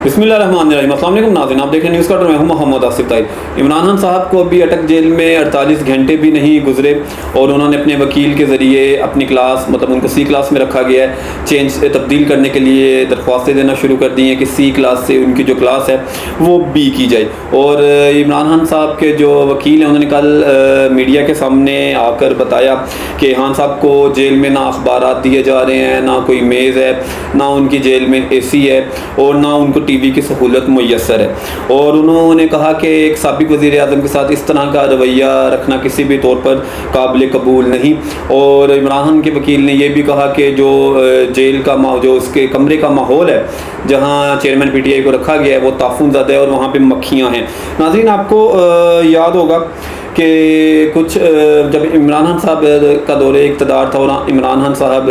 बिस्मिल्लाहिर्रहमानिर्रहीम। अस्सलाम वालेकुम नाज़रीन, आप देखें न्यूज़ कटर में हूँ मोहम्मद आसिफ ताहिर। इमरान खान साहब को अभी अटक जेल में 48 घंटे भी नहीं गुजरे और उन्होंने अपने वकील के ज़रिए अपनी क्लास मतलब उनको सी क्लास में रखा गया है, तब्दील करने के लिए दरख्वास्तें देना शुरू कर दी हैं कि सी क्लास से उनकी जो क्लास है वो बी की जाए। और इमरान खान साहब के जो वकील हैं उन्होंने कल मीडिया के सामने आकर बताया कि खान साहब को जेल में ना अखबारात दिए जा रहे हैं, ना कोई मेज़ है, ना उनकी जेल में AC है और ना उनको टीवी की सहूलत मुयस्सर है। और उन्होंने कहा कि एक साबिक़ वज़ीर आज़म के साथ इस तरह का रवैया रखना किसी भी तौर पर काबिल कबूल नहीं। और इमरान खान के वकील ने यह भी कहा कि जो जेल का जो उसके कमरे का माहौल है जहाँ चेयरमैन PTI को रखा गया है वो ताफून ज़्यादा है और वहाँ पे मक्खियाँ हैं। नाज़रीन, आपको याद होगा कि कुछ जब इमरान खान साहब का दौरे इक़्तिदार था और इमरान खान साहब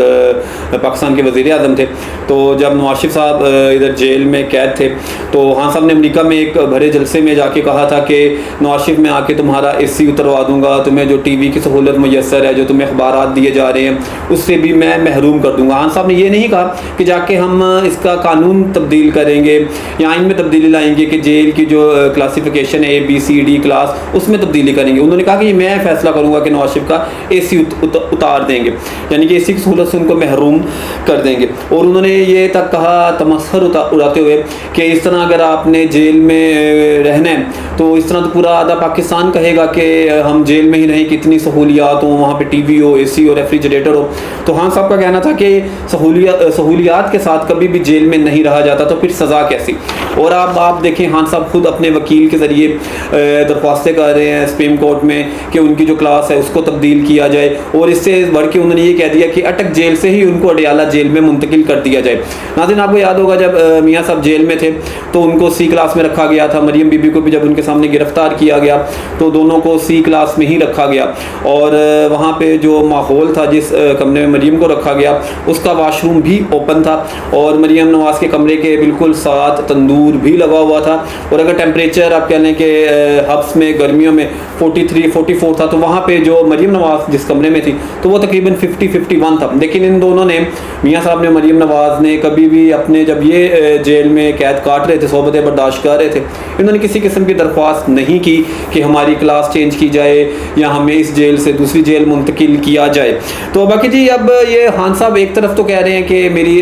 पाकिस्तान के वज़ीर आज़म थे, तो जब नवाज शरीफ साहब इधर जेल में कैद थे तो खान साहब ने अमेरिका में एक भरे जलसे में जाके कहा था कि नवाज शरीफ मैं आके तुम्हारा AC उतरवा दूंगा, तुम्हें जो TV की सहूलत मुयस्सर है, जो तुम्हें अखबारात दिए जा रहे हैं उससे भी मैं महरूम कर दूंगा। खान साहब ने ये नहीं कहा कि जाके हम इसका कानून तब्दील करेंगे या आइन में तब्दीली लाएंगे कि जेल की जो क्लासिफिकेशन है ABCD क्लास उसमें तब्दीली करेंगे। उन्होंने कहा कि मैं फैसला करूंगा कि नवाज शरीफ का AC उतार देंगे, यानी कि AC की सहूलत से उनको महरूम कर देंगे। और उन्होंने ये तक कहा तमस्खुर उड़ाते हुए कि इस तरह अगर आपने जेल में रहना है तो इस तरह तो पूरा आधा पाकिस्तान कहेगा कि हम जेल में ही रहें, कितनी सहूलियात हो, वहाँ पे TV हो, AC हो, रेफ्रिजरेटर हो। तो खान साहब का कहना था कि सहूलियात के साथ कभी भी जेल में नहीं रहा जाता, तो फिर सज़ा कैसी। और आप देखें खान साहब खुद अपने वकील के ज़रिए दरख्वास्तें कर रहे हैं सुप्रीम कोर्ट में कि उनकी जो क्लास है उसको तब्दील किया जाए। और इससे बढ़ के उन्होंने ये कह दिया कि अटक जेल से ही उनको अडियाला जेल में मुंतकिल कर दिया जाए। नाज़रीन, आपको याद होगा जब मियाँ साहब जेल में थे तो उनको C क्लास में रखा गया था। मरियम बीबी को भी जब उनके सामने गिरफ्तार किया गया तो दोनों को C क्लास में ही रखा गया। और वहाँ पे जो माहौल था जिस कमरे में मरियम को रखा गया उसका वाशरूम भी ओपन था और मरियम नवाज़ के कमरे के बिल्कुल साथ तंदूर भी लगा हुआ था। और अगर टेम्परेचर आप कह लें कि हब्स में गर्मियों में 43-44 था, तो वहाँ पे जो मरियम नवाज़ जिस कमरे में थी तो वो तकरीबन 50-51 था। लेकिन इन दोनों ने, मियाँ साहब ने, मरियम नवाज़ ने, कभी भी अपने जब ये जेल में कैद काट रहे थे, सोबतें बर्दाश्त कर रहे थे, इन्होंने किसी किस्म की दरख्वास्त नहीं की कि हमारी क्लास चेंज की जाए या हमें इस जेल से दूसरी जेल मुंतकिल किया जाए। तो बाकी जी, अब ये खान साहब एक तरफ तो कह रहे हैं कि मेरी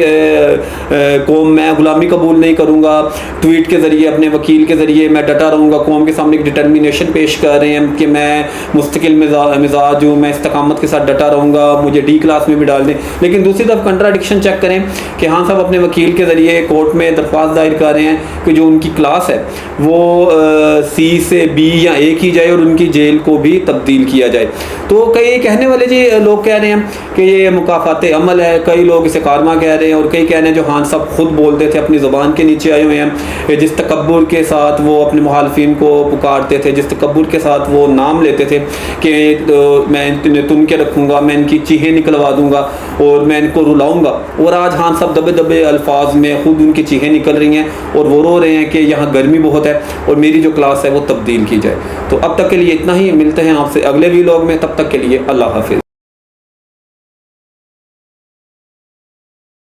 कौम, मैं गुलामी कबूल नहीं करूँगा, ट्वीट के ज़रिए अपने वकील के ज़रिए मैं डटा रहूँगा, कौम के सामने एक डिटर्मिनेशन पेश कर रहे हैं कि मैं मुस्तकिल मिजाज हूँ, मैं इस्तकामत के साथ डटा रहूँगा, मुझे D क्लास में भी डाल दें। लेकिन दूसरी तरफ कंट्राडिक्शन चेक करें कि खान साहब अपने वकील के ज़रिए कोर्ट में दरख्वास्त दायर कर रहे हैं कि जो उनकी क्लास है वो C से B या A की जाए और उनकी जेल को भी तब्दील किया जाए। तो कई कहने वाले जी लोग कह रहे हैं कि ये मुकाफ़ात अमल है, कई लोग इसे कारमा कह रहे हैं और कई कह रहे हैं जो खान साहब खुद बोलते थे, अपनी ज़ुबान के नीचे आए हुए हैं, जिस तकब्बुर के साथ वो अपने मुखालिफिन को पुकारते थे, जिस तकब्बुर के साथ वो नाम लेते थे कि मैं इन्हें तुन के रखूँगा, मैं इनकी चीखें निकलवा दूँगा और मैं इनको रुलाऊँगा। और आज खान साहब दबे दबे अल्फाज में खुद उनकी चीखें निकल रही हैं और वो रो रहे हैं कि यहाँ गर्मी बहुत है और मेरी जो क्लास है वो तब्दील की जाए। तो अब तक के लिए इतना ही, मिलते हैं आपसे अगले वीलॉग में, तब तक के लिए अल्लाह हाफिज़।